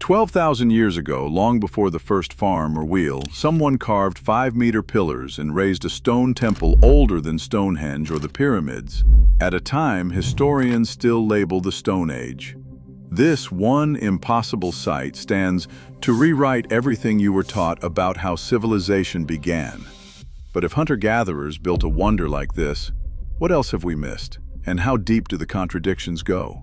12,000 years ago, long before the first farm or wheel, someone carved 5-meter pillars and raised a stone temple older than Stonehenge or the pyramids, at a time historians still label the Stone Age. This one impossible site stands to rewrite everything you were taught about how civilization began. But if hunter-gatherers built a wonder like this, what else have we missed? And how deep do the contradictions go?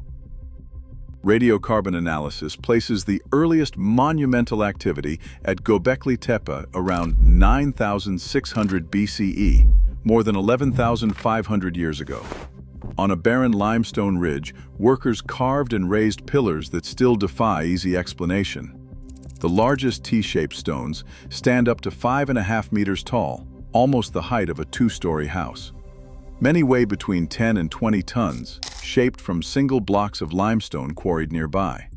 Radiocarbon analysis places the earliest monumental activity at Göbekli Tepe around 9,600 BCE, more than 11,500 years ago. On a barren limestone ridge, workers carved and raised pillars that still defy easy explanation. The largest T-shaped stones stand up to 5.5 meters tall, almost the height of a 2-story house. Many weigh between 10 and 20 tons, shaped from single blocks of limestone quarried nearby.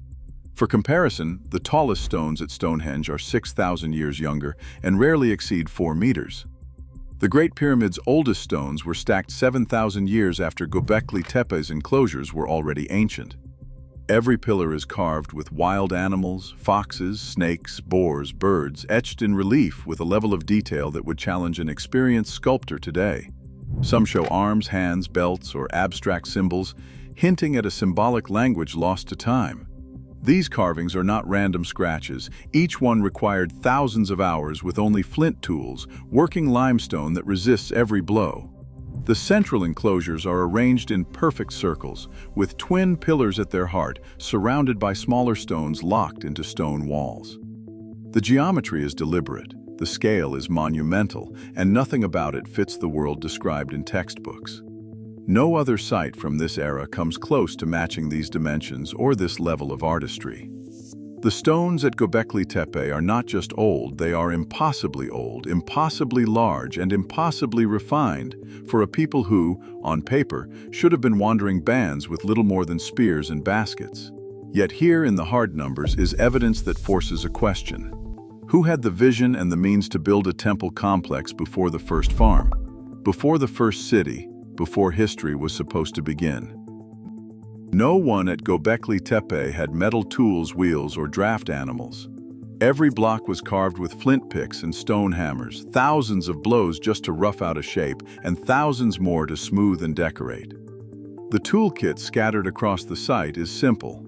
For comparison, the tallest stones at Stonehenge are 6,000 years younger and rarely exceed 4 meters. The Great Pyramid's oldest stones were stacked 7,000 years after Göbekli Tepe's enclosures were already ancient. Every pillar is carved with wild animals, foxes, snakes, boars, birds, etched in relief with a level of detail that would challenge an experienced sculptor today. Some show arms, hands, belts, or abstract symbols, hinting at a symbolic language lost to time. These carvings are not random scratches. Each one required thousands of hours with only flint tools, working limestone that resists every blow. The central enclosures are arranged in perfect circles, with twin pillars at their heart, surrounded by smaller stones locked into stone walls. The geometry is deliberate. The scale is monumental, and nothing about it fits the world described in textbooks. No other site from this era comes close to matching these dimensions or this level of artistry. The stones at Göbekli Tepe are not just old, they are impossibly old, impossibly large, and impossibly refined for a people who, on paper, should have been wandering bands with little more than spears and baskets. Yet here in the hard numbers is evidence that forces a question. Who had the vision and the means to build a temple complex before the first farm, before the first city, before history was supposed to begin? No one at Göbekli Tepe had metal tools, wheels, or draft animals. Every block was carved with flint picks and stone hammers, thousands of blows just to rough out a shape, and thousands more to smooth and decorate. The toolkit scattered across the site is simple: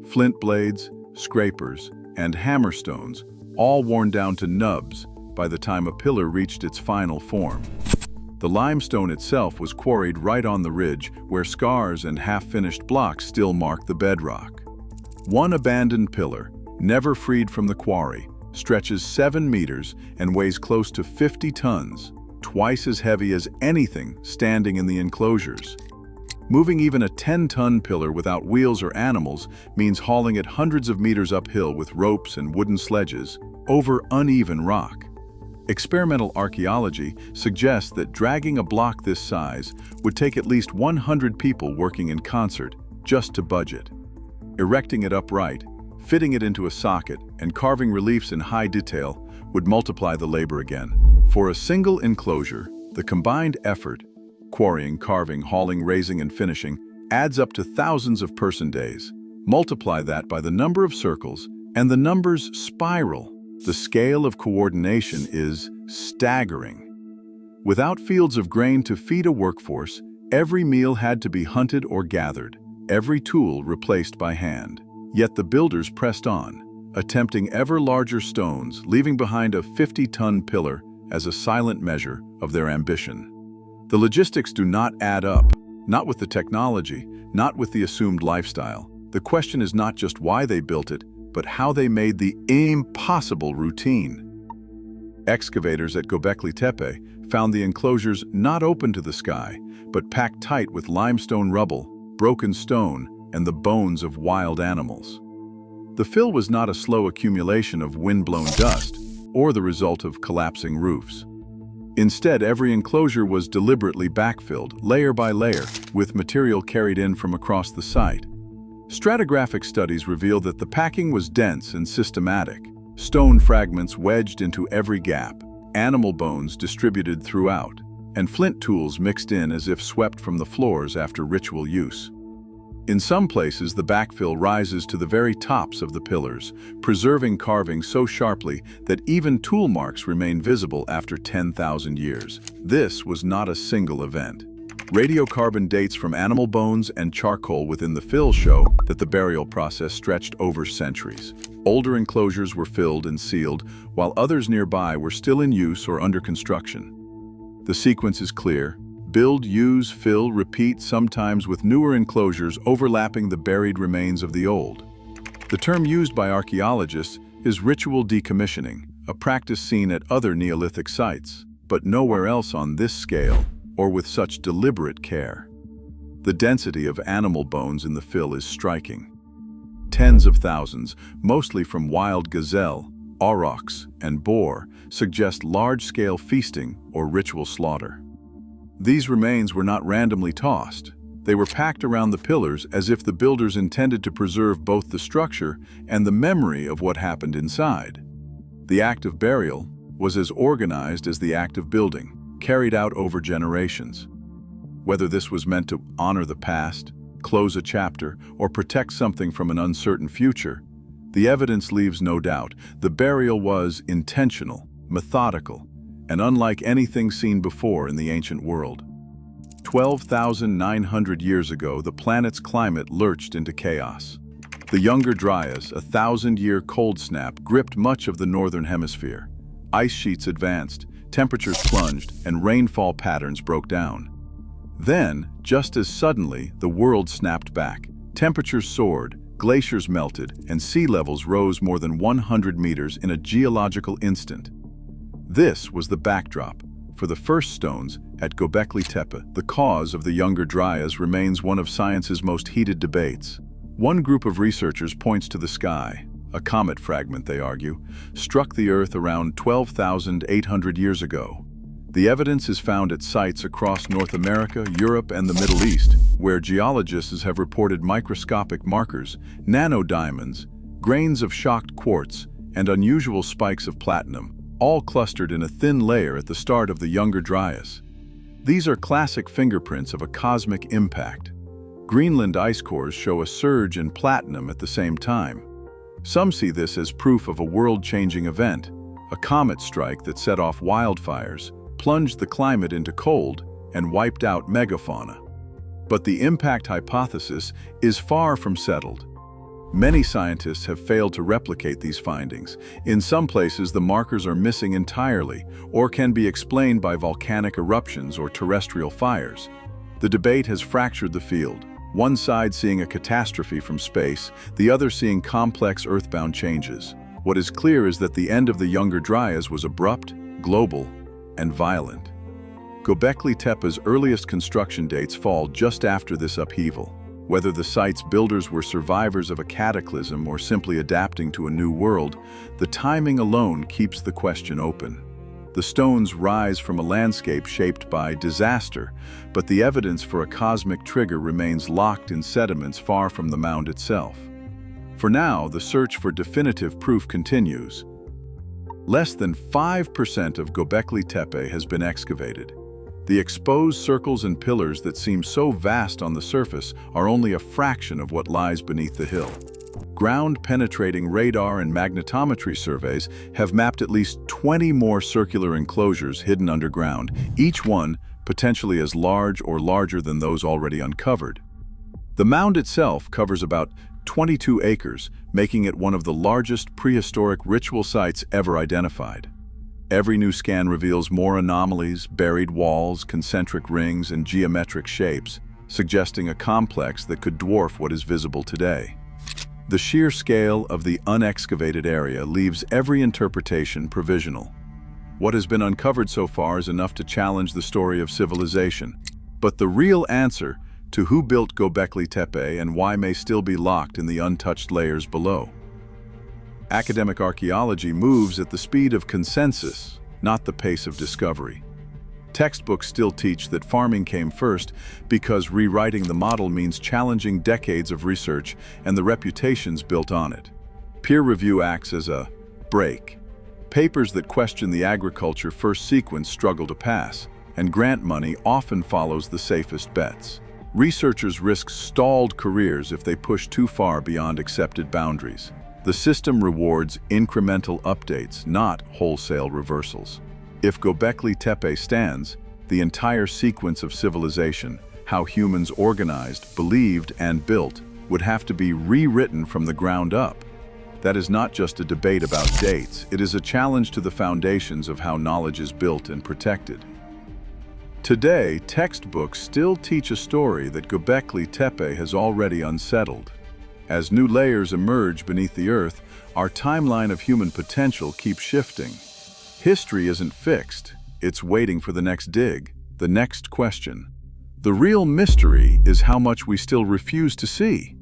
flint blades, scrapers, and hammerstones, all worn down to nubs by the time a pillar reached its final form. The limestone itself was quarried right on the ridge, where scars and half-finished blocks still mark the bedrock. One abandoned pillar, never freed from the quarry, stretches 7 meters and weighs close to 50 tons, twice as heavy as anything standing in the enclosures. Moving even a 10-ton pillar without wheels or animals means hauling it hundreds of meters uphill with ropes and wooden sledges over uneven rock. Experimental archaeology suggests that dragging a block this size would take at least 100 people working in concert just to budget. Erecting it upright, fitting it into a socket, and carving reliefs in high detail would multiply the labor again. For a single enclosure, the combined effort, quarrying, carving, hauling, raising, and finishing, adds up to thousands of person days. Multiply that by the number of circles, and the numbers spiral. The scale of coordination is staggering. Without fields of grain to feed a workforce, every meal had to be hunted or gathered, every tool replaced by hand. Yet the builders pressed on, attempting ever larger stones, leaving behind a 50-ton pillar as a silent measure of their ambition. The logistics do not add up, not with the technology, not with the assumed lifestyle. The question is not just why they built it, but how they made the impossible routine. Excavators at Göbekli Tepe found the enclosures not open to the sky, but packed tight with limestone rubble, broken stone, and the bones of wild animals. The fill was not a slow accumulation of wind-blown dust or the result of collapsing roofs. Instead, every enclosure was deliberately backfilled, layer by layer, with material carried in from across the site. Stratigraphic studies reveal that the packing was dense and systematic. Stone fragments wedged into every gap, animal bones distributed throughout, and flint tools mixed in as if swept from the floors after ritual use. In some places, the backfill rises to the very tops of the pillars, preserving carvings so sharply that even tool marks remain visible after 10,000 years. This was not a single event. Radiocarbon dates from animal bones and charcoal within the fill show that the burial process stretched over centuries. Older enclosures were filled and sealed, while others nearby were still in use or under construction. The sequence is clear. Build, use, fill, repeat, sometimes with newer enclosures overlapping the buried remains of the old. The term used by archaeologists is ritual decommissioning, a practice seen at other Neolithic sites, but nowhere else on this scale or with such deliberate care. The density of animal bones in the fill is striking. Tens of thousands, mostly from wild gazelle, aurochs, and boar, suggest large-scale feasting or ritual slaughter. These remains were not randomly tossed. They were packed around the pillars as if the builders intended to preserve both the structure and the memory of what happened inside. The act of burial was as organized as the act of building, carried out over generations. Whether this was meant to honor the past, close a chapter, or protect something from an uncertain future, the evidence leaves no doubt. The burial was intentional, methodical, and unlike anything seen before in the ancient world. 12,900 years ago, the planet's climate lurched into chaos. The Younger Dryas, a 1,000-year cold snap, gripped much of the northern hemisphere. Ice sheets advanced, temperatures plunged, and rainfall patterns broke down. Then, just as suddenly, the world snapped back. Temperatures soared, glaciers melted, and sea levels rose more than 100 meters in a geological instant. This was the backdrop for the first stones at Göbekli Tepe. The cause of the Younger Dryas remains one of science's most heated debates. One group of researchers points to the sky. A comet fragment, they argue, struck the Earth around 12,800 years ago. The evidence is found at sites across North America, Europe, and the Middle East, where geologists have reported microscopic markers, nanodiamonds, grains of shocked quartz, and unusual spikes of platinum, all clustered in a thin layer at the start of the Younger Dryas. These are classic fingerprints of a cosmic impact. Greenland ice cores show a surge in platinum at the same time. Some see this as proof of a world-changing event, a comet strike that set off wildfires, plunged the climate into cold, and wiped out megafauna. But the impact hypothesis is far from settled. Many scientists have failed to replicate these findings. In some places, the markers are missing entirely or can be explained by volcanic eruptions or terrestrial fires. The debate has fractured the field, one side seeing a catastrophe from space, the other seeing complex earthbound changes. What is clear is that the end of the Younger Dryas was abrupt, global, and violent. Göbekli Tepe's earliest construction dates fall just after this upheaval. Whether the site's builders were survivors of a cataclysm or simply adapting to a new world, the timing alone keeps the question open. The stones rise from a landscape shaped by disaster, but the evidence for a cosmic trigger remains locked in sediments far from the mound itself. For now, the search for definitive proof continues. Less than 5% of Göbekli Tepe has been excavated. The exposed circles and pillars that seem so vast on the surface are only a fraction of what lies beneath the hill. Ground-penetrating radar and magnetometry surveys have mapped at least 20 more circular enclosures hidden underground, each one potentially as large or larger than those already uncovered. The mound itself covers about 22 acres, making it one of the largest prehistoric ritual sites ever identified. Every new scan reveals more anomalies, buried walls, concentric rings, and geometric shapes, suggesting a complex that could dwarf what is visible today. The sheer scale of the unexcavated area leaves every interpretation provisional. What has been uncovered so far is enough to challenge the story of civilization, but the real answer to who built Göbekli Tepe and why may still be locked in the untouched layers below. Academic archaeology moves at the speed of consensus, not the pace of discovery. Textbooks still teach that farming came first because rewriting the model means challenging decades of research and the reputations built on it. Peer review acts as a brake. Papers that question the agriculture first sequence struggle to pass, and grant money often follows the safest bets. Researchers risk stalled careers if they push too far beyond accepted boundaries. The system rewards incremental updates, not wholesale reversals. If Göbekli Tepe stands, the entire sequence of civilization, how humans organized, believed, and built, would have to be rewritten from the ground up. That is not just a debate about dates, it is a challenge to the foundations of how knowledge is built and protected. Today, textbooks still teach a story that Göbekli Tepe has already unsettled. As new layers emerge beneath the earth, our timeline of human potential keeps shifting. History isn't fixed, it's waiting for the next dig, the next question. The real mystery is how much we still refuse to see.